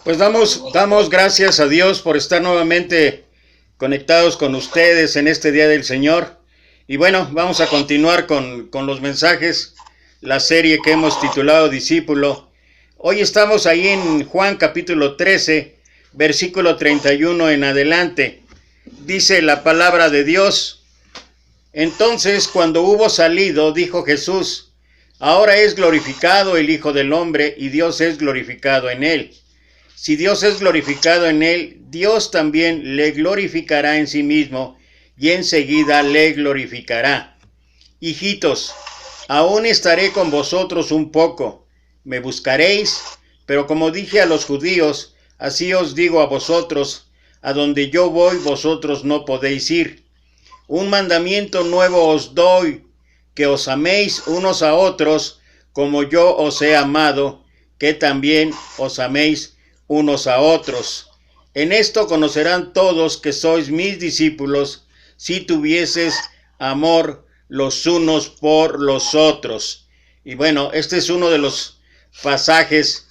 Pues damos gracias a Dios por estar nuevamente conectados con ustedes en este Día del Señor. Y bueno, vamos a continuar con los mensajes, la serie que hemos titulado Discípulo. Hoy estamos ahí en Juan capítulo 13, versículo 31 en adelante. Dice la palabra de Dios: Entonces, cuando hubo salido, dijo Jesús: Ahora es glorificado el Hijo del Hombre, y Dios es glorificado en él. Si Dios es glorificado en él, Dios también le glorificará en sí mismo, y enseguida le glorificará. Hijitos, aún estaré con vosotros un poco. Me buscaréis, pero como dije a los judíos, así os digo a vosotros: a donde yo voy, vosotros no podéis ir. Un mandamiento nuevo os doy, que os améis unos a otros, como yo os he amado, que también os améis unos a otros. En esto conocerán todos que sois mis discípulos, si tuvieses amor los unos por los otros. Y bueno, este es uno de los pasajes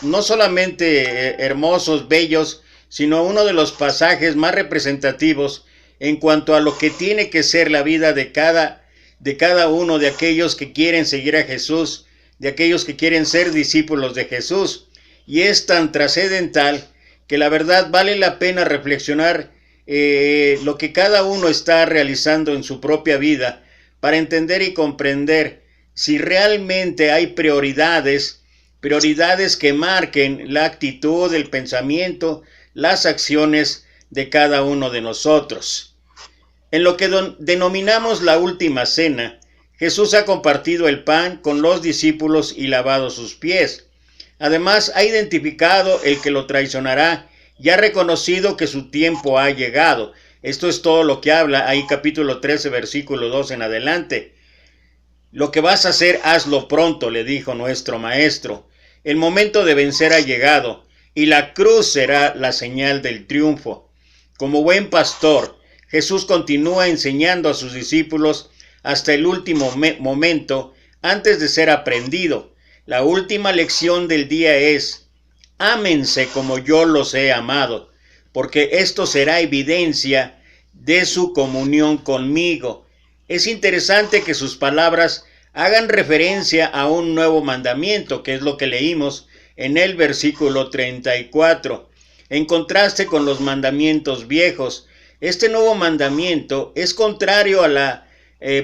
no solamente hermosos, bellos, sino uno de los pasajes más representativos en cuanto a lo que tiene que ser la vida de cada uno de aquellos que quieren seguir a Jesús, de aquellos que quieren ser discípulos de Jesús. Y es tan trascendental que la verdad vale la pena reflexionar lo que cada uno está realizando en su propia vida para entender y comprender si realmente hay prioridades que marquen la actitud, el pensamiento, las acciones de cada uno de nosotros. En lo que denominamos la última cena, Jesús ha compartido el pan con los discípulos y lavado sus pies. Además, ha identificado el que lo traicionará y ha reconocido que su tiempo ha llegado. Esto es todo lo que habla ahí capítulo 13, versículo 2 en adelante. Lo que vas a hacer, hazlo pronto, le dijo nuestro Maestro. El momento de vencer ha llegado y la cruz será la señal del triunfo. Como buen pastor, Jesús continúa enseñando a sus discípulos hasta el último momento antes de ser aprendido. La última lección del día es: ámense como yo los he amado, porque esto será evidencia de su comunión conmigo. Es interesante que sus palabras hagan referencia a un nuevo mandamiento, que es lo que leímos en el versículo 34, en contraste con los mandamientos viejos. Este nuevo mandamiento es contrario a la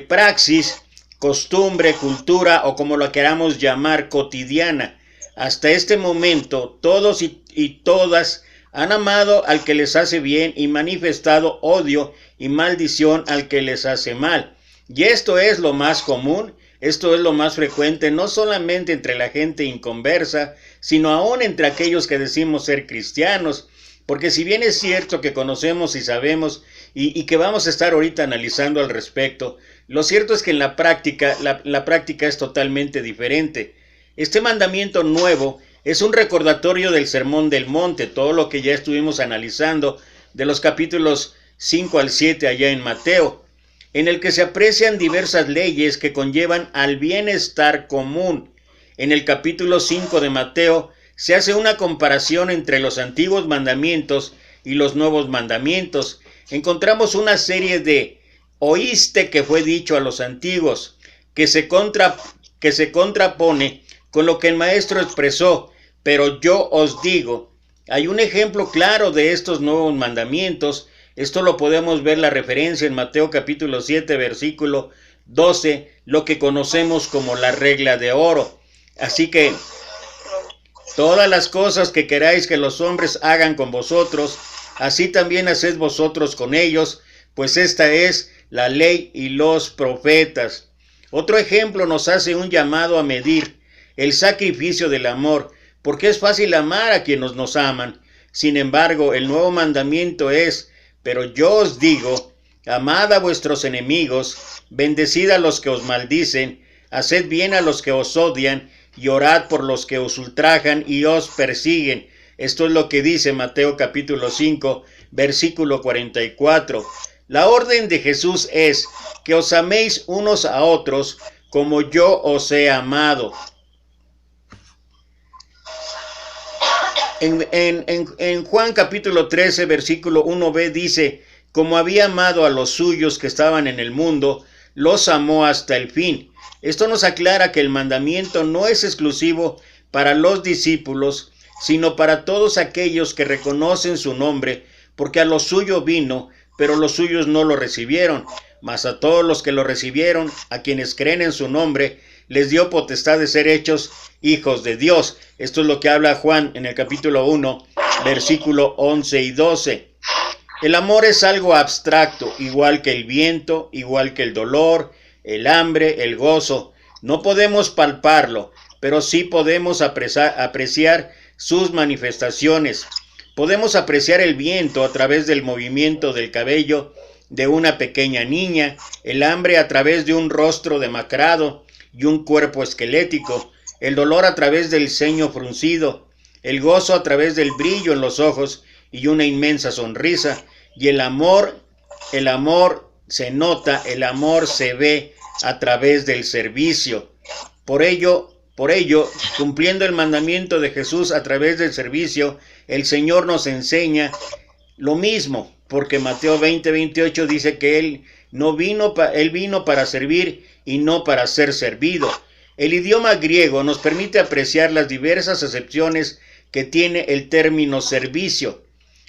praxis, costumbre, cultura o como lo queramos llamar cotidiana. Hasta este momento todos y todas han amado al que les hace bien y manifestado odio y maldición al que les hace mal. Y esto es lo más común, esto es lo más frecuente, no solamente entre la gente inconversa, sino aún entre aquellos que decimos ser cristianos. Porque si bien es cierto que conocemos y sabemos y que vamos a estar ahorita analizando al respecto, lo cierto es que en la práctica, la práctica es totalmente diferente. Este mandamiento nuevo es un recordatorio del Sermón del Monte, todo lo que ya estuvimos analizando de los capítulos 5 al 7 allá en Mateo, en el que se aprecian diversas leyes que conllevan al bienestar común. En el capítulo 5 de Mateo se hace una comparación entre los antiguos mandamientos y los nuevos mandamientos. Encontramos una serie de oíste que fue dicho a los antiguos, que se contrapone con lo que el maestro expresó, pero yo os digo. Hay un ejemplo claro de estos nuevos mandamientos. Esto lo podemos ver la referencia en Mateo capítulo 7, versículo 12, lo que conocemos como la regla de oro. Así que todas las cosas que queráis que los hombres hagan con vosotros, así también haced vosotros con ellos, pues esta es la ley y los profetas. Otro ejemplo nos hace un llamado a medir el sacrificio del amor, porque es fácil amar a quienes nos aman. Sin embargo, el nuevo mandamiento es: pero yo os digo, amad a vuestros enemigos, bendecid a los que os maldicen, haced bien a los que os odian, y orad por los que os ultrajan y os persiguen. Esto es lo que dice Mateo capítulo 5, versículo 44. La orden de Jesús es que os améis unos a otros como yo os he amado. En Juan capítulo 13, versículo 1b dice, como había amado a los suyos que estaban en el mundo, los amó hasta el fin. Esto nos aclara que el mandamiento no es exclusivo para los discípulos, sino para todos aquellos que reconocen su nombre, porque a lo suyo vino, pero los suyos no lo recibieron. Mas a todos los que lo recibieron, a quienes creen en su nombre, les dio potestad de ser hechos hijos de Dios. Esto es lo que habla Juan en el capítulo 1, versículo 11 y 12. El amor es algo abstracto, igual que el viento, igual que el dolor, el hambre, el gozo. No podemos palparlo, pero sí podemos apreciar sus manifestaciones. Podemos apreciar el viento a través del movimiento del cabello de una pequeña niña, el hambre a través de un rostro demacrado y un cuerpo esquelético, el dolor a través del ceño fruncido, el gozo a través del brillo en los ojos y una inmensa sonrisa, y el amor se nota, el amor se ve a través del servicio. Por ello, cumpliendo el mandamiento de Jesús a través del servicio, el Señor nos enseña lo mismo, porque Mateo 20:28 dice que Él vino para servir y no para ser servido. El idioma griego nos permite apreciar las diversas acepciones que tiene el término servicio.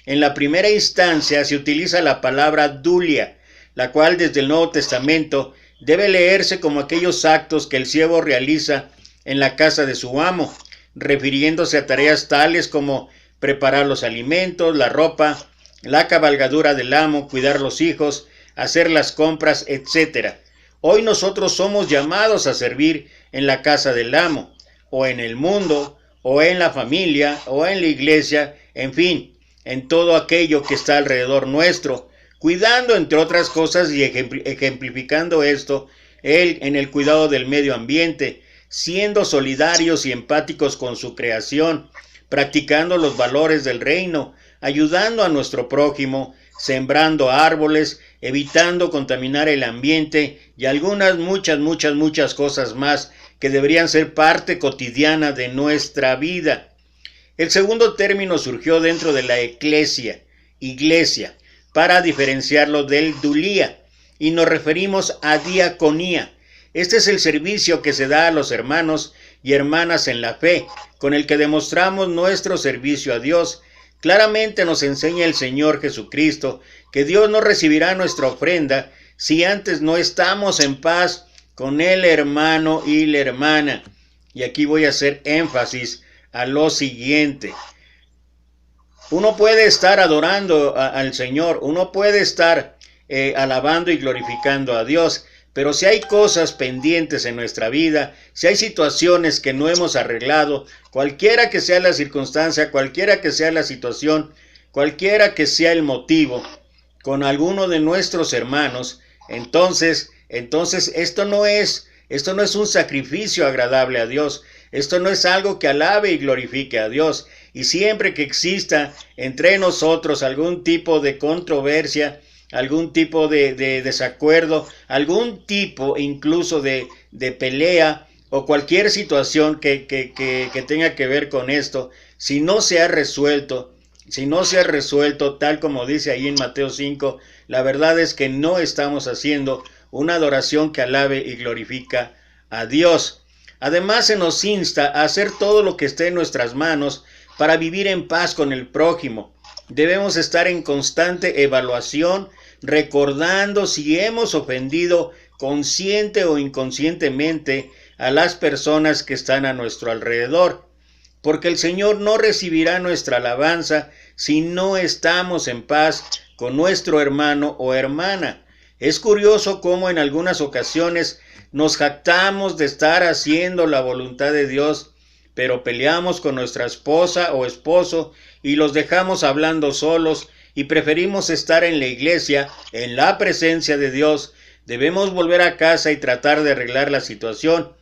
En la primera instancia se utiliza la palabra dulia, la cual desde el Nuevo Testamento debe leerse como aquellos actos que el siervo realiza en la casa de su amo, refiriéndose a tareas tales como preparar los alimentos, la ropa, la cabalgadura del amo, cuidar los hijos, hacer las compras, etc. Hoy nosotros somos llamados a servir en la casa del amo, o en el mundo, o en la familia, o en la iglesia, en fin, en todo aquello que está alrededor nuestro, cuidando entre otras cosas y ejemplificando esto en el cuidado del medio ambiente, siendo solidarios y empáticos con su creación, practicando los valores del reino, ayudando a nuestro prójimo, sembrando árboles, evitando contaminar el ambiente y algunas muchas cosas más que deberían ser parte cotidiana de nuestra vida. El segundo término surgió dentro de la iglesia, para diferenciarlo del dulía, y nos referimos a diaconía. Este es el servicio que se da a los hermanos y hermanas en la fe, con el que demostramos nuestro servicio a Dios. Claramente nos enseña el Señor Jesucristo que Dios no recibirá nuestra ofrenda si antes no estamos en paz con el hermano y la hermana. Y aquí voy a hacer énfasis a lo siguiente. Uno puede estar adorando al Señor, uno puede estar alabando y glorificando a Dios, pero si hay cosas pendientes en nuestra vida, si hay situaciones que no hemos arreglado, cualquiera que sea la circunstancia, cualquiera que sea la situación, cualquiera que sea el motivo, con alguno de nuestros hermanos, entonces esto no es un sacrificio agradable a Dios. Esto no es algo que alabe y glorifique a Dios. Y siempre que exista entre nosotros algún tipo de controversia, algún tipo de desacuerdo, algún tipo incluso de pelea o cualquier situación que tenga que ver con esto, si no se ha resuelto tal como dice ahí en Mateo 5, la verdad es que no estamos haciendo una adoración que alabe y glorifica a Dios. Además, se nos insta a hacer todo lo que esté en nuestras manos para vivir en paz con el prójimo. Debemos estar en constante evaluación, recordando si hemos ofendido consciente o inconscientemente a las personas que están a nuestro alrededor, porque el Señor no recibirá nuestra alabanza si no estamos en paz con nuestro hermano o hermana. Es curioso cómo en algunas ocasiones nos jactamos de estar haciendo la voluntad de Dios, pero peleamos con nuestra esposa o esposo y los dejamos hablando solos y preferimos estar en la iglesia, en la presencia de Dios. Debemos volver a casa y tratar de arreglar la situación,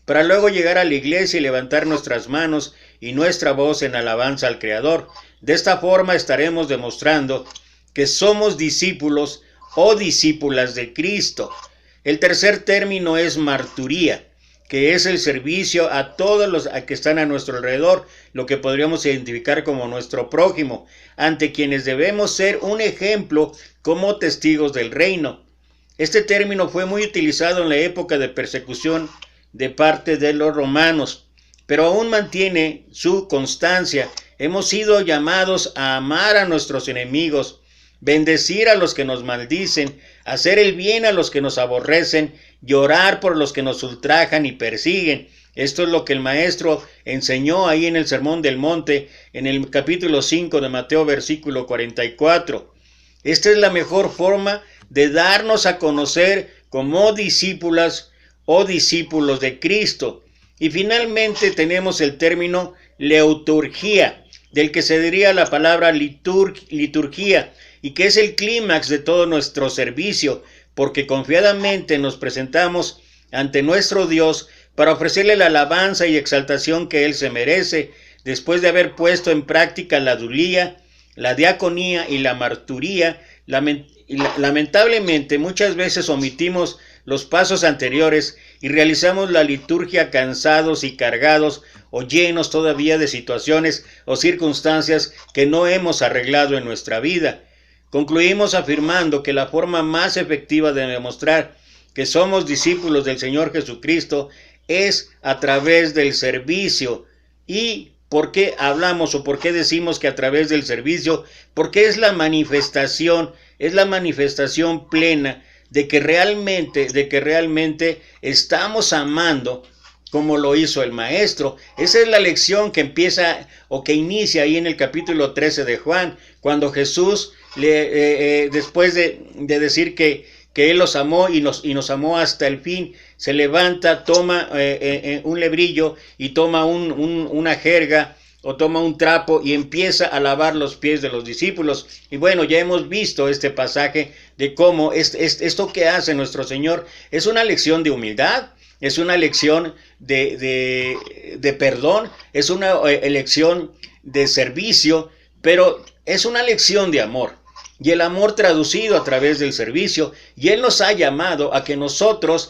para luego llegar a la iglesia y levantar nuestras manos y nuestra voz en alabanza al Creador. De esta forma estaremos demostrando que somos discípulos o discípulas de Cristo. El tercer término es marturía, que es el servicio a todos los que están a nuestro alrededor, lo que podríamos identificar como nuestro prójimo, ante quienes debemos ser un ejemplo como testigos del reino. Este término fue muy utilizado en la época de persecución de parte de los romanos, pero aún mantiene su constancia. Hemos sido llamados a amar a nuestros enemigos, bendecir a los que nos maldicen, hacer el bien a los que nos aborrecen, llorar por los que nos ultrajan y persiguen. Esto es lo que el maestro enseñó ahí en el Sermón del Monte, en el capítulo 5 de Mateo, versículo 44. Esta es la mejor forma de darnos a conocer como discípulas o discípulos de Cristo. Y finalmente tenemos el término liturgia, del que se diría la palabra liturgia, y que es el clímax de todo nuestro servicio, porque confiadamente nos presentamos ante nuestro Dios para ofrecerle la alabanza y exaltación que Él se merece, después de haber puesto en práctica la dulía, la diaconía y la marturía. Lamentablemente muchas veces omitimos los pasos anteriores y realizamos la liturgia cansados y cargados o llenos todavía de situaciones o circunstancias que no hemos arreglado en nuestra vida. Concluimos afirmando que la forma más efectiva de demostrar que somos discípulos del Señor Jesucristo es a través del servicio. ¿Y por qué hablamos o por qué decimos que a través del servicio? Porque es la manifestación plena de que realmente estamos amando como lo hizo el maestro. Esa es la lección que empieza o que inicia ahí en el capítulo 13 de Juan, cuando Jesús después de decir que Él los amó y nos amó hasta el fin, se levanta, toma un lebrillo y toma una jerga o toma un trapo y empieza a lavar los pies de los discípulos. Y bueno, ya hemos visto este pasaje de cómo esto que hace nuestro Señor es una lección de humildad, es una lección de perdón, es una lección de servicio, pero es una lección de amor. Y el amor traducido a través del servicio, y Él nos ha llamado a que nosotros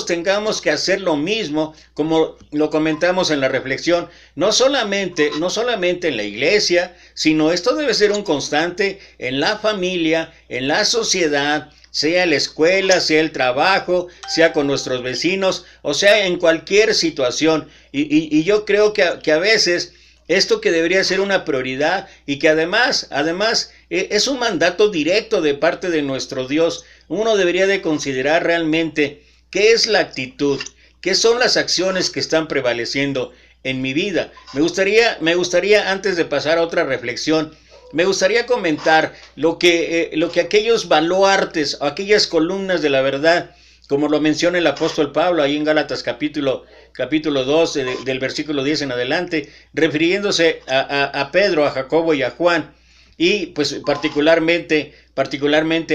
tengamos que hacer lo mismo, como lo comentamos en la reflexión, no solamente en la iglesia, sino esto debe ser un constante en la familia, en la sociedad, sea la escuela, sea el trabajo, sea con nuestros vecinos, o sea en cualquier situación. Y yo creo que a veces esto que debería ser una prioridad y que además es un mandato directo de parte de nuestro Dios. Uno debería de considerar realmente qué es la actitud, qué son las acciones que están prevaleciendo en mi vida. Me gustaría antes de pasar a otra reflexión, me gustaría comentar lo que aquellos baluartes, aquellas columnas de la verdad, como lo menciona el apóstol Pablo ahí en Gálatas capítulo 2, del versículo 10 en adelante, refiriéndose a Pedro, a Jacobo y a Juan, y pues particularmente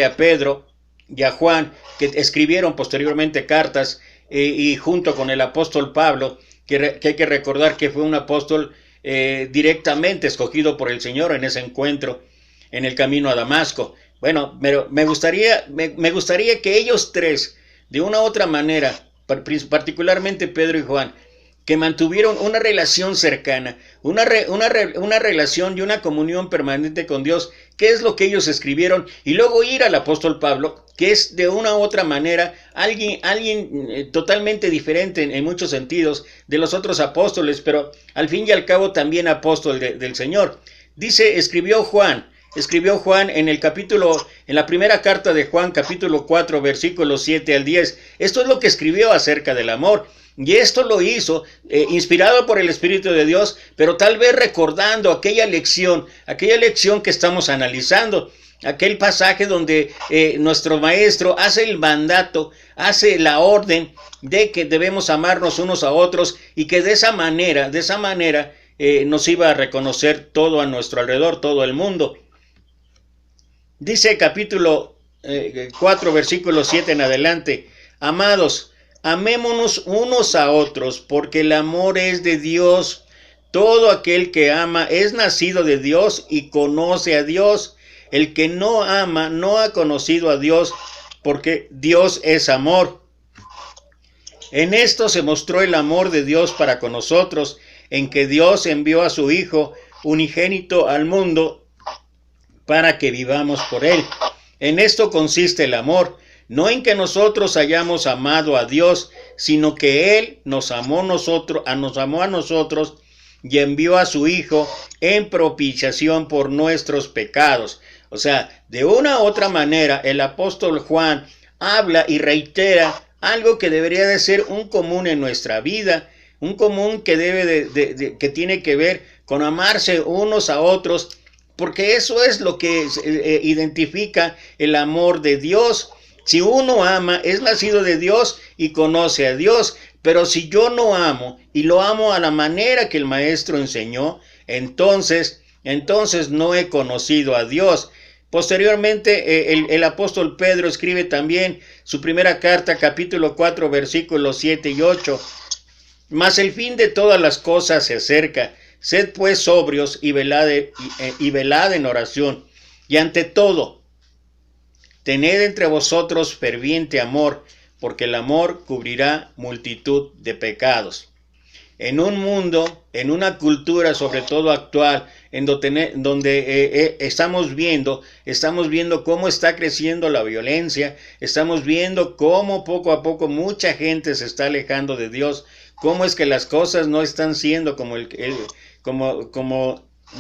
a Pedro y a Juan, que escribieron posteriormente cartas, y junto con el apóstol Pablo, que hay que recordar que fue un apóstol directamente escogido por el Señor en ese encuentro en el camino a Damasco. Bueno, pero me gustaría que ellos tres, de una u otra manera, particularmente Pedro y Juan, que mantuvieron una relación cercana, una relación y una comunión permanente con Dios, que es lo que ellos escribieron, y luego ir al apóstol Pablo, que es de una u otra manera alguien totalmente diferente en muchos sentidos de los otros apóstoles, pero al fin y al cabo también apóstol del Señor. Escribió Juan en la primera carta de Juan, capítulo 4, versículos 7 al 10. Esto es lo que escribió acerca del amor. Y esto lo hizo inspirado por el Espíritu de Dios, pero tal vez recordando aquella lección que estamos analizando, aquel pasaje donde nuestro maestro hace el mandato, hace la orden de que debemos amarnos unos a otros, y que de esa manera nos iba a reconocer todo a nuestro alrededor, todo el mundo. Dice capítulo 4, versículo 7 en adelante: amados, amémonos unos a otros, porque el amor es de Dios. Todo aquel que ama es nacido de Dios y conoce a Dios. El que no ama no ha conocido a Dios, porque Dios es amor. En esto se mostró el amor de Dios para con nosotros, en que Dios envió a su Hijo unigénito al mundo para que vivamos por él. En esto consiste el amor, no en que nosotros hayamos amado a Dios, sino que Él nos amó a nosotros y envió a su Hijo en propiciación por nuestros pecados. O sea, de una u otra manera, el apóstol Juan habla y reitera algo que debería de ser un común en nuestra vida, un común que que tiene que ver con amarse unos a otros, porque eso es lo que identifica el amor de Dios. Si uno ama, es nacido de Dios y conoce a Dios. Pero si yo no amo y lo amo a la manera que el maestro enseñó, entonces no he conocido a Dios. Posteriormente, el apóstol Pedro escribe también su primera carta, capítulo 4, versículos 7 y 8. Mas el fin de todas las cosas se acerca. Sed pues sobrios y velad en oración. Y ante todo, tened entre vosotros ferviente amor, porque el amor cubrirá multitud de pecados. En un mundo, en una cultura sobre todo actual, en donde estamos viendo cómo está creciendo la violencia, estamos viendo cómo poco a poco mucha gente se está alejando de Dios, cómo es que las cosas no están siendo como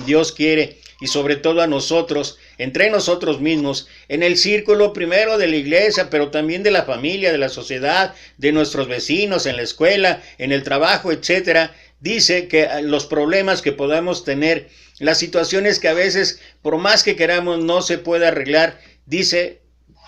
Dios quiere, y sobre todo a nosotros, entre nosotros mismos, en el círculo primero de la iglesia, pero también de la familia, de la sociedad, de nuestros vecinos, en la escuela, en el trabajo, etcétera. Dice que los problemas que podamos tener, las situaciones que a veces, por más que queramos, no se puede arreglar, dice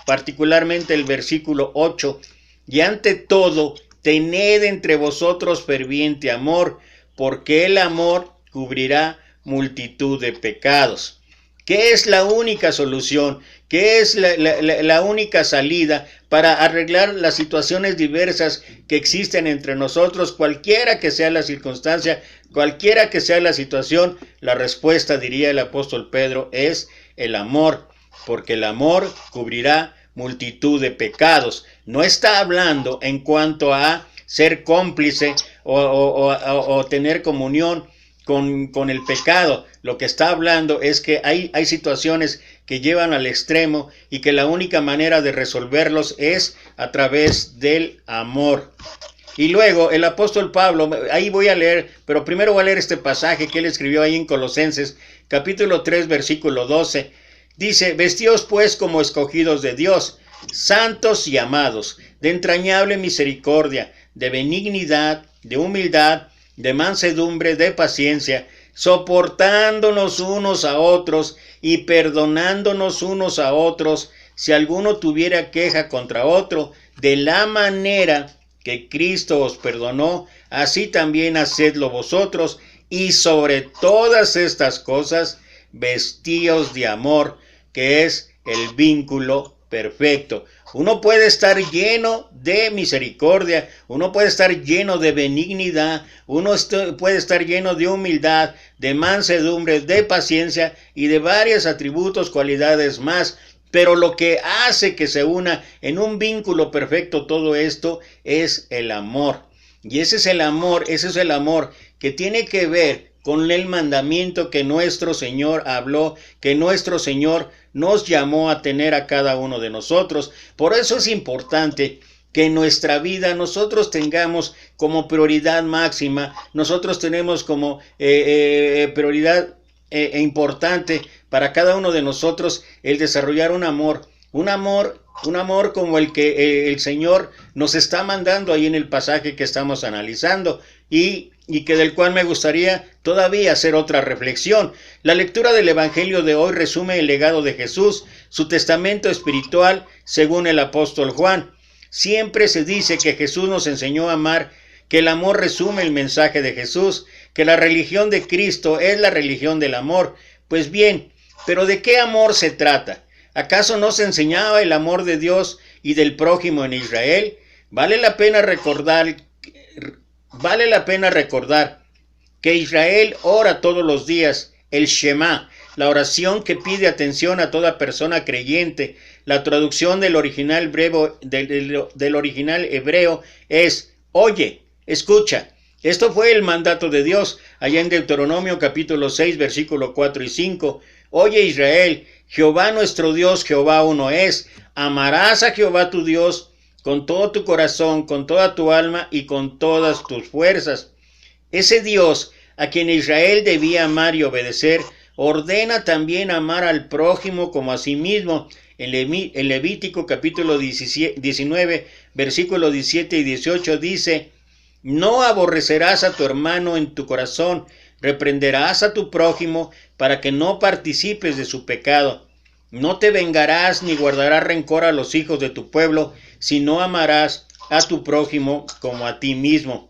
particularmente el versículo 8, y ante todo, tened entre vosotros ferviente amor, porque el amor cubrirá multitud de pecados. ¿Qué es la única solución? ¿Qué es la única salida para arreglar las situaciones diversas que existen entre nosotros? Cualquiera que sea la circunstancia, cualquiera que sea la situación, la respuesta, diría el apóstol Pedro, es el amor, porque el amor cubrirá multitud de pecados. No está hablando en cuanto a ser cómplice o tener comunión con el pecado. Lo que está hablando es que hay situaciones que llevan al extremo y que la única manera de resolverlos es a través del amor. Y luego el apóstol Pablo, ahí voy a leer, pero primero voy a leer este pasaje que él escribió ahí en Colosenses, capítulo 3, versículo 12. Dice: vestíos pues como escogidos de Dios, santos y amados, de entrañable misericordia, de benignidad, de humildad, de mansedumbre, de paciencia, soportándonos unos a otros y perdonándonos unos a otros, si alguno tuviera queja contra otro, de la manera que Cristo os perdonó, así también hacedlo vosotros, y sobre todas estas cosas, vestíos de amor, que es el vínculo perfecto. Uno puede estar lleno de misericordia, uno puede estar lleno de benignidad, uno puede estar lleno de humildad, de mansedumbre, de paciencia y de varios atributos, cualidades más. Pero lo que hace que se una en un vínculo perfecto todo esto es el amor. Y ese es el amor que tiene que ver con el mandamiento que nuestro Señor habló, que nuestro Señor nos llamó a tener a cada uno de nosotros. Por eso es importante que en nuestra vida nosotros tengamos como prioridad máxima, nosotros tenemos como prioridad importante para cada uno de nosotros el desarrollar un amor como el que el Señor nos está mandando ahí en el pasaje que estamos analizando y que del cual me gustaría todavía hacer otra reflexión. La lectura del Evangelio de hoy resume el legado de Jesús, su testamento espiritual según el apóstol Juan. Siempre se dice que Jesús nos enseñó a amar, que el amor resume el mensaje de Jesús, que la religión de Cristo es la religión del amor. Pues bien, ¿pero de qué amor se trata? ¿Acaso no se enseñaba el amor de Dios y del prójimo en Israel? Vale la pena recordar que Israel ora todos los días el Shema, la oración que pide atención a toda persona creyente. La traducción del original hebreo es: Oye, escucha. Esto fue el mandato de Dios allá en Deuteronomio capítulo 6, versículo 4 y 5. Oye Israel, Jehová nuestro Dios, Jehová uno es. Amarás a Jehová tu Dios con todo tu corazón, con toda tu alma y con todas tus fuerzas. Ese Dios a quien Israel debía amar y obedecer, ordena también amar al prójimo como a sí mismo. En Levítico capítulo 19, versículos 17 y 18 dice: no aborrecerás a tu hermano en tu corazón, reprenderás a tu prójimo para que no participes de su pecado. No te vengarás ni guardarás rencor a los hijos de tu pueblo, sino amarás a tu prójimo como a ti mismo.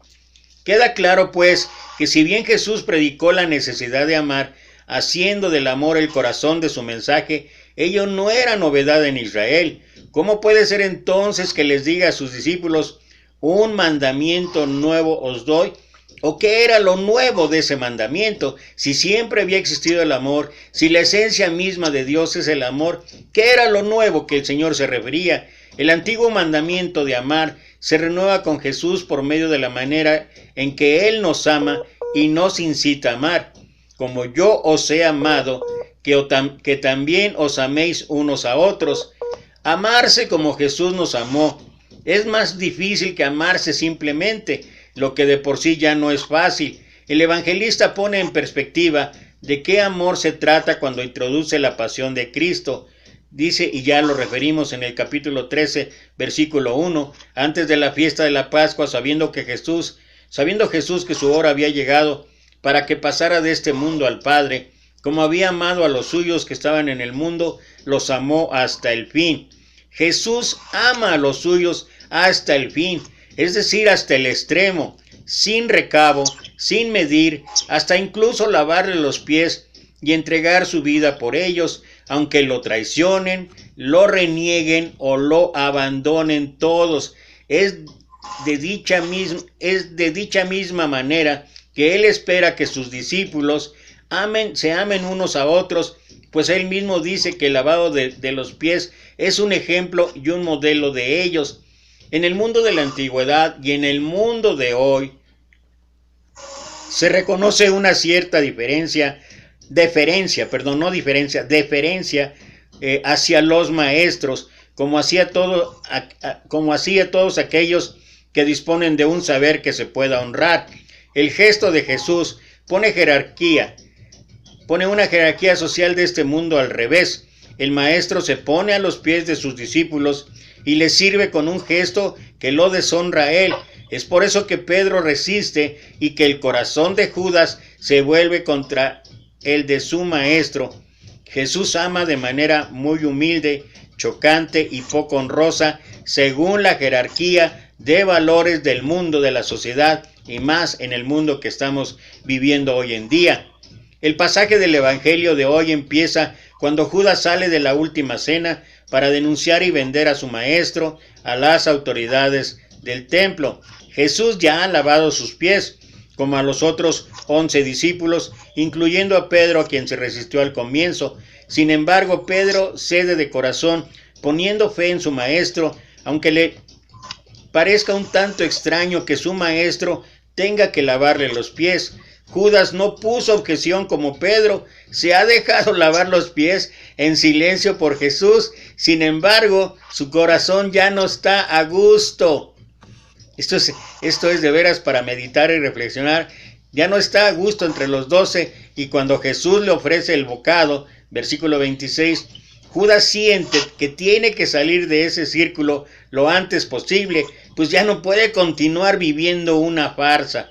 Queda claro, pues, que si bien Jesús predicó la necesidad de amar, haciendo del amor el corazón de su mensaje, ello no era novedad en Israel. ¿Cómo puede ser entonces que les diga a sus discípulos: un mandamiento nuevo os doy? ¿O qué era lo nuevo de ese mandamiento? Si siempre había existido el amor, si la esencia misma de Dios es el amor, ¿qué era lo nuevo que el Señor se refería? El antiguo mandamiento de amar se renueva con Jesús por medio de la manera en que Él nos ama y nos incita a amar. Como yo os he amado, que también os améis unos a otros. Amarse como Jesús nos amó. Es más difícil que amarse simplemente, lo que de por sí ya no es fácil. El evangelista pone en perspectiva de qué amor se trata cuando introduce la pasión de Cristo. Dice, y ya lo referimos en el capítulo 13, versículo 1, antes de la fiesta de la Pascua, sabiendo Jesús que su hora había llegado para que pasara de este mundo al Padre, como había amado a los suyos que estaban en el mundo, los amó hasta el fin. Jesús ama a los suyos hasta el fin, es decir, hasta el extremo, sin recabo, sin medir, hasta incluso lavarle los pies y entregar su vida por ellos, aunque lo traicionen, lo renieguen o lo abandonen todos. Es de dicha misma manera que Él espera que sus discípulos se amen unos a otros, pues Él mismo dice que el lavado de los pies es un ejemplo y un modelo de ellos. En el mundo de la antigüedad y en el mundo de hoy se reconoce una cierta deferencia hacia los maestros, como hacia todos aquellos que disponen de un saber que se pueda honrar. El gesto de Jesús pone una jerarquía social de este mundo al revés. El maestro se pone a los pies de sus discípulos y les sirve con un gesto que lo deshonra a él. Es por eso que Pedro resiste y que el corazón de Judas se vuelve contra el de su maestro. Jesús ama de manera muy humilde, chocante y poco honrosa, según la jerarquía de valores del mundo, de la sociedad, y más en el mundo que estamos viviendo hoy en día. El pasaje del Evangelio de hoy empieza cuando Judas sale de la última cena para denunciar y vender a su maestro a las autoridades del templo. Jesús ya ha lavado sus pies, como a los otros 11 discípulos, incluyendo a Pedro, a quien se resistió al comienzo. Sin embargo, Pedro cede de corazón, poniendo fe en su maestro, aunque le parezca un tanto extraño que su maestro tenga que lavarle los pies. Judas no puso objeción como Pedro, se ha dejado lavar los pies en silencio por Jesús. Sin embargo, su corazón ya no está a gusto. Esto es de veras para meditar y reflexionar. Ya no está a gusto entre los 12, y cuando Jesús le ofrece el bocado, versículo 26, Judas siente que tiene que salir de ese círculo lo antes posible, pues ya no puede continuar viviendo una farsa.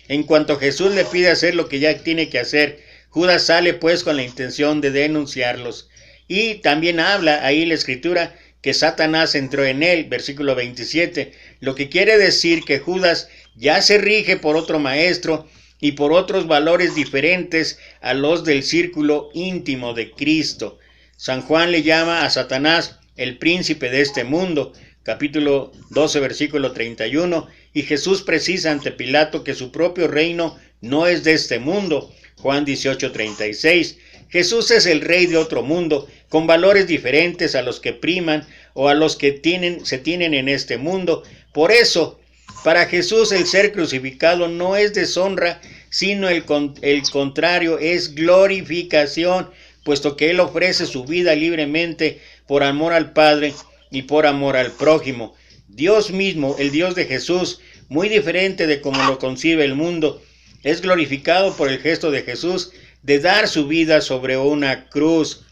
En cuanto Jesús le pide hacer lo que ya tiene que hacer, Judas sale pues con la intención de denunciarlos. Y también habla ahí la Escritura que Satanás entró en él, versículo 27, lo que quiere decir que Judas ya se rige por otro maestro y por otros valores diferentes a los del círculo íntimo de Cristo. San Juan le llama a Satanás el príncipe de este mundo, capítulo 12, versículo 31, y Jesús precisa ante Pilato que su propio reino no es de este mundo, Juan 18, 36. Jesús es el rey de otro mundo, con valores diferentes a los que priman o a los que se tienen en este mundo. Por eso, Para Jesús el ser crucificado no es deshonra, sino el contrario, es glorificación, puesto que Él ofrece su vida libremente por amor al Padre y por amor al prójimo. Dios mismo, el Dios de Jesús, muy diferente de como lo concibe el mundo, es glorificado por el gesto de Jesús de dar su vida sobre una cruz.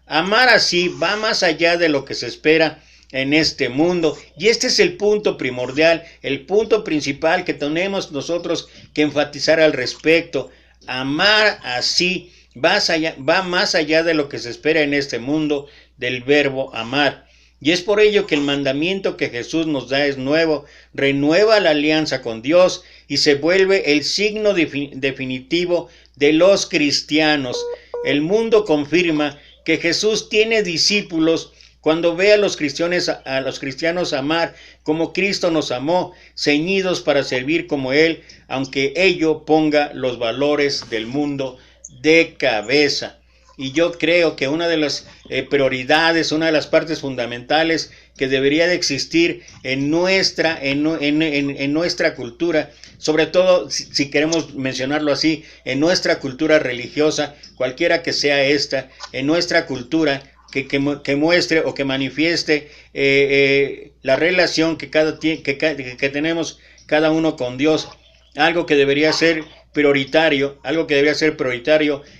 Amar así va más allá de lo que se espera en este mundo, y este es el punto primordial, el punto principal que tenemos nosotros que enfatizar al respecto. Amar así va más allá de lo que se espera en este mundo del verbo amar. Y es por ello que el mandamiento que Jesús nos da es nuevo, renueva la alianza con Dios y se vuelve el signo definitivo de los cristianos. El mundo confirma que Jesús tiene discípulos cuando ve a los cristianos amar como Cristo nos amó, ceñidos para servir como Él, aunque ello ponga los valores del mundo de cabeza. Y yo creo que una de las prioridades, una de las partes fundamentales que debería de existir en nuestra cultura, sobre todo si queremos mencionarlo así, en nuestra cultura religiosa, cualquiera que sea esta, en nuestra cultura, que muestre o que manifieste la relación que tenemos cada uno con Dios. Algo que debería ser prioritario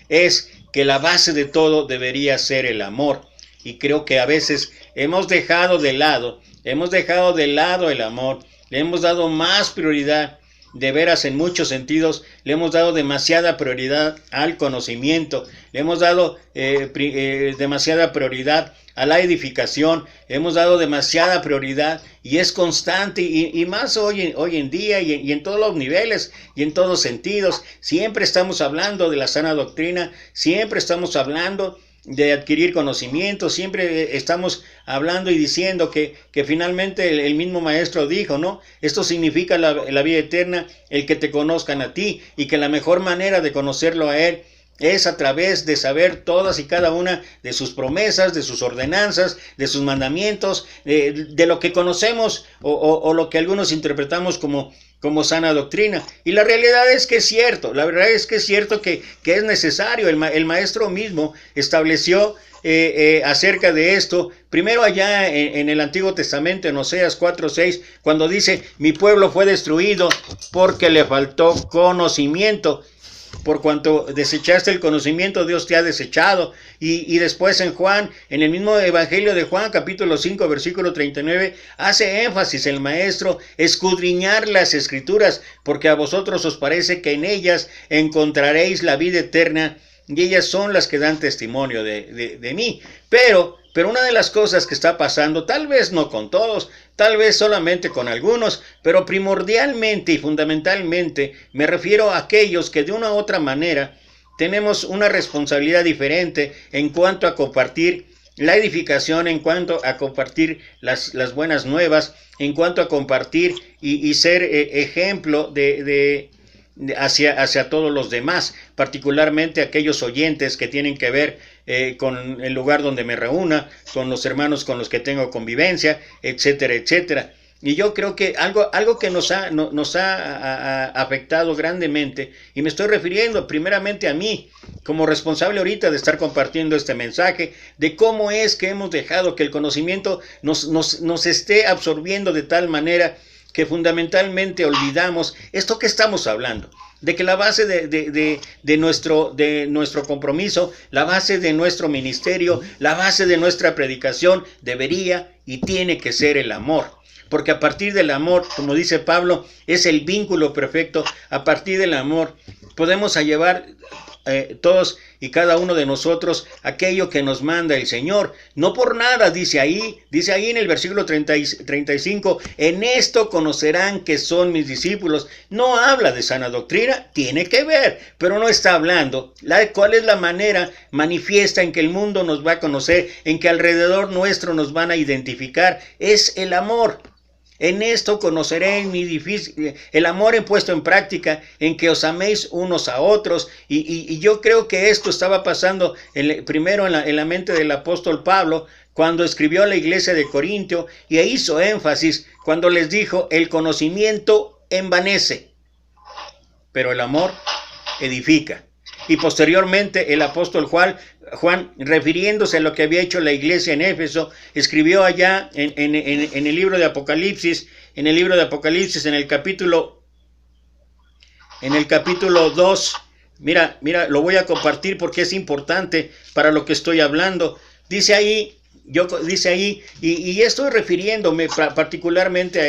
es que la base de todo debería ser el amor. Y creo que a veces hemos dejado de lado el amor, le hemos dado más prioridad, de veras en muchos sentidos, le hemos dado demasiada prioridad al conocimiento, le hemos dado demasiada prioridad a la edificación, hemos dado demasiada prioridad y es constante y más hoy en día y en todos los niveles y en todos sentidos. Siempre estamos hablando de la sana doctrina, siempre estamos hablando de adquirir conocimiento, siempre estamos hablando y diciendo que finalmente el mismo maestro dijo, ¿no? Esto significa la vida eterna, el que te conozcan a ti, y que la mejor manera de conocerlo a Él es a través de saber todas y cada una de sus promesas, de sus ordenanzas, de sus mandamientos, de lo que conocemos o lo que algunos interpretamos como sana doctrina. Y la realidad es que es cierto, la verdad es que es cierto que es necesario. El maestro mismo estableció acerca de esto, primero allá en el Antiguo Testamento, en Oseas 4:6, cuando dice, mi pueblo fue destruido porque le faltó conocimiento. Por cuanto desechaste el conocimiento, Dios te ha desechado. Y después en Juan, en el mismo Evangelio de Juan, capítulo 5, versículo 39, hace énfasis el maestro, escudriñar las escrituras, porque a vosotros os parece que en ellas encontraréis la vida eterna, y ellas son las que dan testimonio de mí. Pero una de las cosas que está pasando, tal vez no con todos, tal vez solamente con algunos, pero primordialmente y fundamentalmente me refiero a aquellos que de una u otra manera tenemos una responsabilidad diferente en cuanto a compartir la edificación, en cuanto a compartir las buenas nuevas, en cuanto a compartir y ser ejemplo hacia todos los demás, particularmente aquellos oyentes que tienen que ver con el lugar donde me reúna, con los hermanos con los que tengo convivencia, etcétera, etcétera. Y yo creo que algo que nos ha afectado grandemente, y me estoy refiriendo primeramente a mí, como responsable ahorita de estar compartiendo este mensaje, de cómo es que hemos dejado que el conocimiento nos esté absorbiendo de tal manera que fundamentalmente olvidamos esto que estamos hablando, de que la base de nuestro compromiso, la base de nuestro ministerio, la base de nuestra predicación debería y tiene que ser el amor. Porque a partir del amor, como dice Pablo, es el vínculo perfecto. A partir del amor podemos llevar todos y cada uno de nosotros aquello que nos manda el Señor. No por nada, dice ahí en el versículo 35, en esto conocerán que son mis discípulos. No habla de sana doctrina, tiene que ver, pero no está hablando cuál es la manera manifiesta en que el mundo nos va a conocer, en que alrededor nuestro nos van a identificar. Es el amor. En esto conoceréis el amor puesto en práctica, en que os améis unos a otros. Y yo creo que esto estaba pasando primero en la mente del apóstol Pablo, cuando escribió a la iglesia de Corintio y hizo énfasis cuando les dijo: el conocimiento envanece, pero el amor edifica. Y posteriormente el apóstol Juan, refiriéndose a lo que había hecho la iglesia en Éfeso, escribió allá en el libro de Apocalipsis, en el capítulo 2, mira, lo voy a compartir porque es importante para lo que estoy hablando. Dice ahí, y estoy refiriéndome particularmente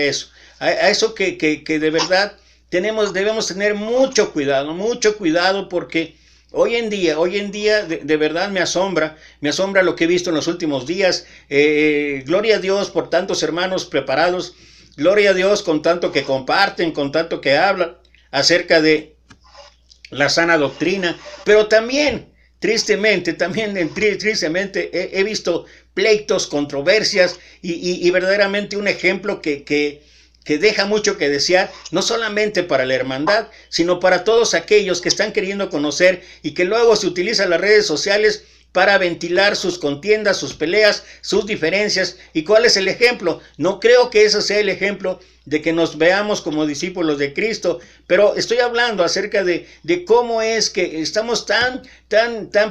a eso que de verdad debemos tener mucho cuidado, porque hoy en día de verdad me asombra lo que he visto en los últimos días. Gloria a Dios por tantos hermanos preparados, gloria a Dios con tanto que comparten, con tanto que hablan acerca de la sana doctrina, pero también tristemente he visto pleitos, controversias y verdaderamente un ejemplo que deja mucho que desear, no solamente para la hermandad, sino para todos aquellos que están queriendo conocer y que luego se utilizan las redes sociales para ventilar sus contiendas, sus peleas, sus diferencias. ¿Y cuál es el ejemplo? No creo que ese sea el ejemplo de que nos veamos como discípulos de Cristo, pero estoy hablando acerca de cómo es que estamos tan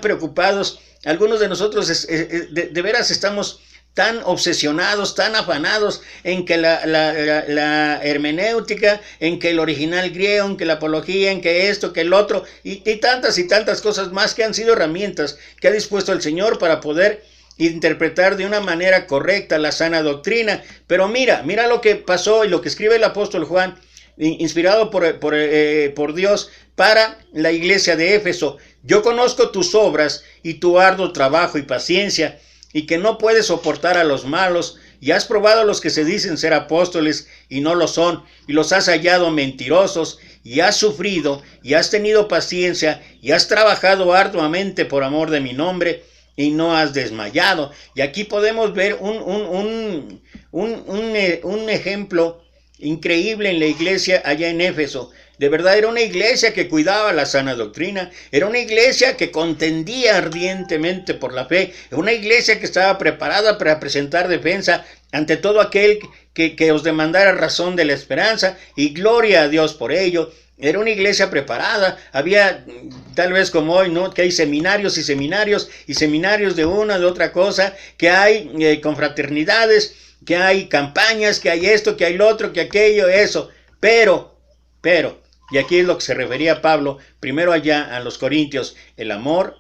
preocupados. Algunos de nosotros de veras estamos tan obsesionados, tan afanados en que la hermenéutica, en que el original griego, en que la apología, en que esto, que el otro, y tantas cosas más que han sido herramientas que ha dispuesto el Señor para poder interpretar de una manera correcta la sana doctrina. Pero mira lo que pasó y lo que escribe el apóstol Juan, inspirado por Dios para la iglesia de Éfeso. Yo conozco tus obras y tu arduo trabajo y paciencia, y que no puedes soportar a los malos, y has probado a los que se dicen ser apóstoles y no lo son, y los has hallado mentirosos, y has sufrido, y has tenido paciencia, y has trabajado arduamente por amor de mi nombre, y no has desmayado. Y aquí podemos ver un ejemplo increíble en la iglesia allá en Éfeso. De verdad era una iglesia que cuidaba la sana doctrina, era una iglesia que contendía ardientemente por la fe, era una iglesia que estaba preparada para presentar defensa ante todo aquel que os demandara razón de la esperanza, y gloria a Dios por ello. Era una iglesia preparada. Había, tal vez como hoy, ¿no?, que hay seminarios de una, de otra cosa, que hay confraternidades, que hay campañas, que hay esto, que hay lo otro, que aquello, eso. Pero, y aquí es lo que se refería Pablo, primero allá a los Corintios: el amor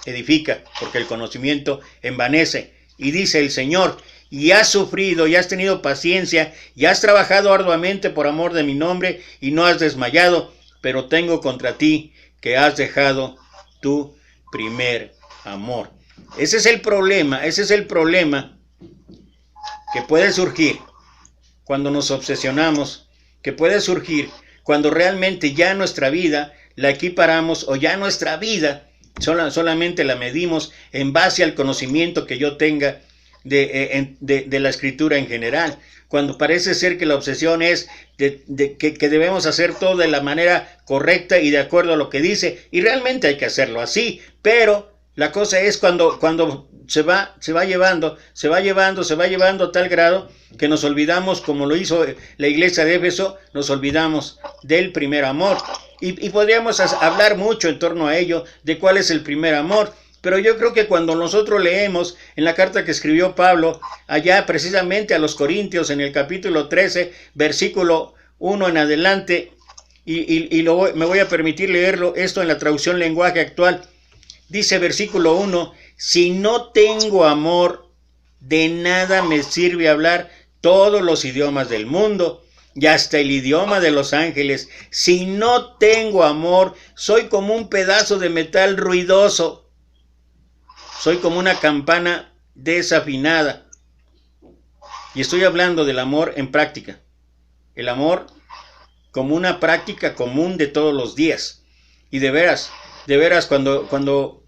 edifica, porque el conocimiento envanece. Y dice el Señor: y has sufrido, y has tenido paciencia, y has trabajado arduamente por amor de mi nombre, y no has desmayado, pero tengo contra ti que has dejado tu primer amor. Ese es el problema que puede surgir cuando nos obsesionamos, que puede surgir cuando realmente ya nuestra vida la equiparamos, o ya nuestra vida solamente la medimos en base al conocimiento que yo tenga de la escritura en general, cuando parece ser que la obsesión es que debemos hacer todo de la manera correcta y de acuerdo a lo que dice, y realmente hay que hacerlo así, pero la cosa es cuando se va llevando a tal grado que nos olvidamos, como lo hizo la iglesia de Éfeso, nos olvidamos del primer amor. Y podríamos hablar mucho en torno a ello, de cuál es el primer amor. Pero yo creo que cuando nosotros leemos en la carta que escribió Pablo, allá precisamente a los Corintios, en el capítulo 13, versículo 1 en adelante, me voy a permitir leerlo, esto en la traducción lenguaje actual. Dice versículo 1, si no tengo amor, de nada me sirve hablar todos los idiomas del mundo y hasta el idioma de los ángeles. Si no tengo amor, soy como un pedazo de metal ruidoso. Soy como una campana desafinada. Y estoy hablando del amor en práctica. El amor como una práctica común de todos los días. Y de veras, cuando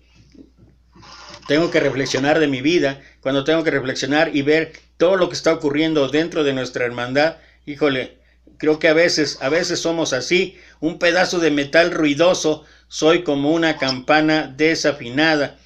tengo que reflexionar de mi vida, cuando tengo que reflexionar y ver todo lo que está ocurriendo dentro de nuestra hermandad, híjole, creo que a veces somos así, un pedazo de metal ruidoso, soy como una campana desafinada.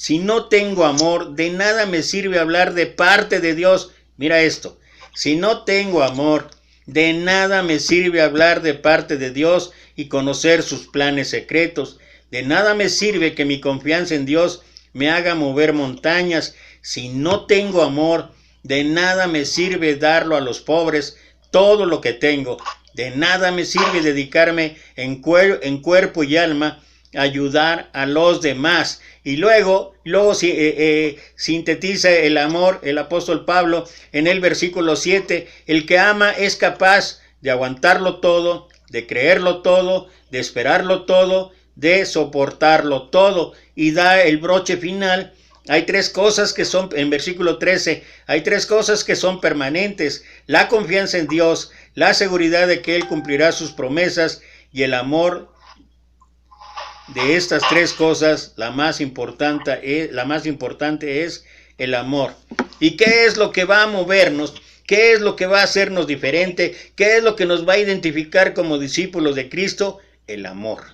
Si no tengo amor, de nada me sirve hablar de parte de Dios. Mira esto. Si no tengo amor, de nada me sirve hablar de parte de Dios y conocer sus planes secretos. De nada me sirve que mi confianza en Dios me haga mover montañas. Si no tengo amor, de nada me sirve darlo a los pobres todo lo que tengo. De nada me sirve dedicarme en cuerpo y alma a ayudar a los demás. Y luego sintetiza el amor el apóstol Pablo en el versículo 7. El que ama es capaz de aguantarlo todo, de creerlo todo, de esperarlo todo, de soportarlo todo. Y da el broche final. Hay tres cosas que son, en versículo 13, hay tres cosas que son permanentes: la confianza en Dios, la seguridad de que Él cumplirá sus promesas y el amor. De estas tres cosas, la más importante es el amor. ¿Y qué es lo que va a movernos? ¿Qué es lo que va a hacernos diferente? ¿Qué es lo que nos va a identificar como discípulos de Cristo? El amor.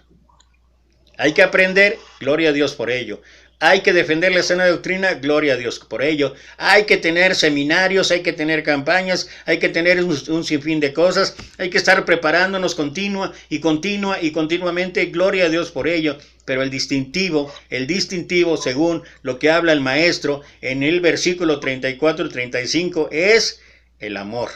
Hay que aprender, gloria a Dios por ello. Hay que defender la sana doctrina, gloria a Dios por ello. Hay que tener seminarios, hay que tener campañas, hay que tener un sinfín de cosas. Hay que estar preparándonos continuamente, gloria a Dios por ello. Pero el distintivo, según lo que habla el maestro en el versículo 34 y 35, es el amor.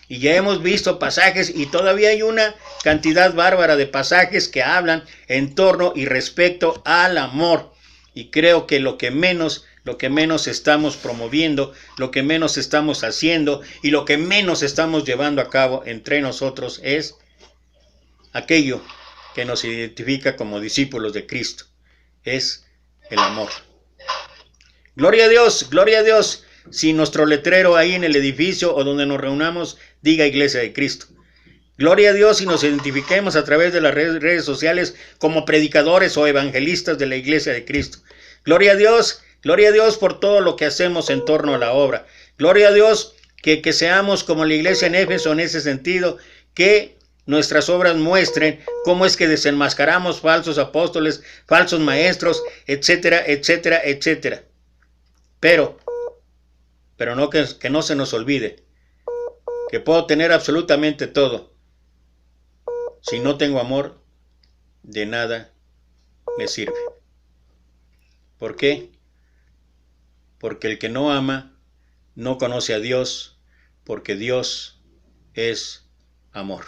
Y ya hemos visto pasajes, y todavía hay una cantidad bárbara de pasajes que hablan en torno y respecto al amor. Y creo que lo que menos estamos promoviendo, lo que menos estamos haciendo y lo que menos estamos llevando a cabo entre nosotros es aquello que nos identifica como discípulos de Cristo. Es el amor. Gloria a Dios, gloria a Dios. Si nuestro letrero ahí en el edificio o donde nos reunamos diga Iglesia de Cristo. Gloria a Dios si nos identifiquemos a través de las redes sociales como predicadores o evangelistas de la Iglesia de Cristo. Gloria a Dios por todo lo que hacemos en torno a la obra. Gloria a Dios que seamos como la iglesia en Éfeso en ese sentido, que nuestras obras muestren cómo es que desenmascaramos falsos apóstoles, falsos maestros, etcétera, etcétera, etcétera. Pero no que no se nos olvide que puedo tener absolutamente todo. Si no tengo amor, de nada me sirve. ¿Por qué? Porque el que no ama no conoce a Dios, porque Dios es amor.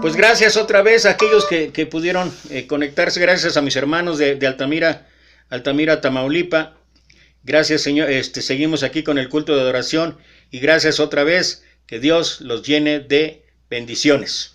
Pues gracias otra vez a aquellos que pudieron conectarse, gracias a mis hermanos de Altamira, Tamaulipas. Gracias, Señor. Seguimos aquí con el culto de adoración y gracias otra vez. Que Dios los llene de bendiciones.